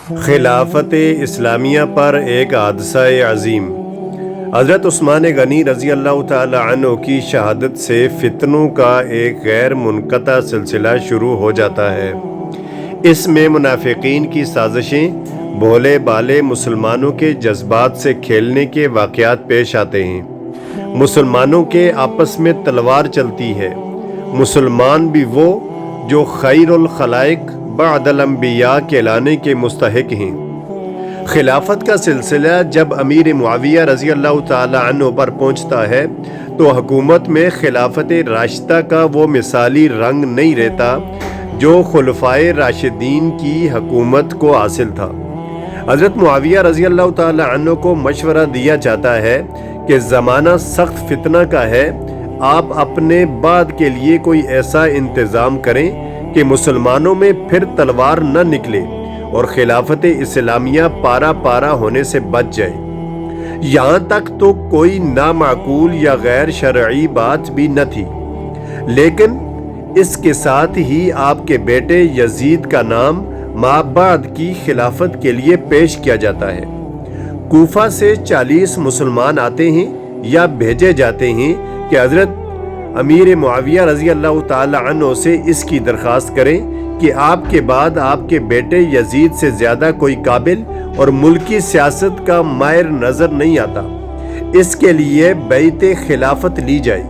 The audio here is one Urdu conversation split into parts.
خلافت اسلامیہ پر ایک حادثہ عظیم۔ حضرت عثمان غنی رضی اللہ تعالی عنہ کی شہادت سے فتنوں کا ایک غیر منقطع سلسلہ شروع ہو جاتا ہے۔ اس میں منافقین کی سازشیں، بھولے بالے مسلمانوں کے جذبات سے کھیلنے کے واقعات پیش آتے ہیں۔ مسلمانوں کے آپس میں تلوار چلتی ہے۔ مسلمان بھی وہ جو خیر الخلائق بعد الانبیاء کہلانے کے مستحق ہیں۔ خلافت کا سلسلہ جب امیر معاویہ رضی اللہ تعالی عنہ پر پہنچتا ہے تو حکومت میں خلافت راشدہ کا وہ مثالی رنگ نہیں رہتا جو خلفائے راشدین کی حکومت کو حاصل تھا۔ حضرت معاویہ رضی اللہ تعالی عنہ کو مشورہ دیا جاتا ہے کہ زمانہ سخت فتنہ کا ہے، آپ اپنے بعد کے لیے کوئی ایسا انتظام کریں کہ مسلمانوں میں پھر تلوار نہ نکلے اور خلافت اسلامیہ پارا پارا ہونے سے بچ جائے۔ یہاں تک تو کوئی نامعقول یا غیر شرعی بات بھی نہ تھی، لیکن اس کے ساتھ ہی آپ کے بیٹے یزید کا نام مابعد کی خلافت کے لیے پیش کیا جاتا ہے۔ کوفہ سے 40 مسلمان آتے ہیں یا بھیجے جاتے ہیں کہ حضرت امیر معاویہ رضی اللہ تعالی عنہ سے اس کی درخواست کریں کہ آپ کے بعد آپ کے بیٹے یزید سے زیادہ کوئی قابل اور ملکی سیاست کا ماہر نظر نہیں آتا، اس کے لیے بیعت خلافت لی جائے۔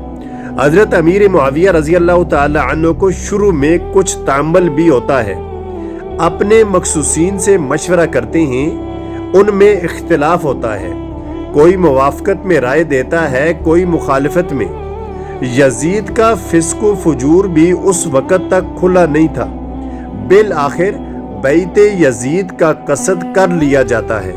حضرت امیر معاویہ رضی اللہ تعالی عنہ کو شروع میں کچھ تامل بھی ہوتا ہے، اپنے مخصوصین سے مشورہ کرتے ہیں، ان میں اختلاف ہوتا ہے، کوئی موافقت میں رائے دیتا ہے، کوئی مخالفت میں۔ یزید کا فسق و فجور بھی اس وقت تک کھلا نہیں تھا۔ بالآخر بیعت یزید کا قصد کر لیا جاتا ہے۔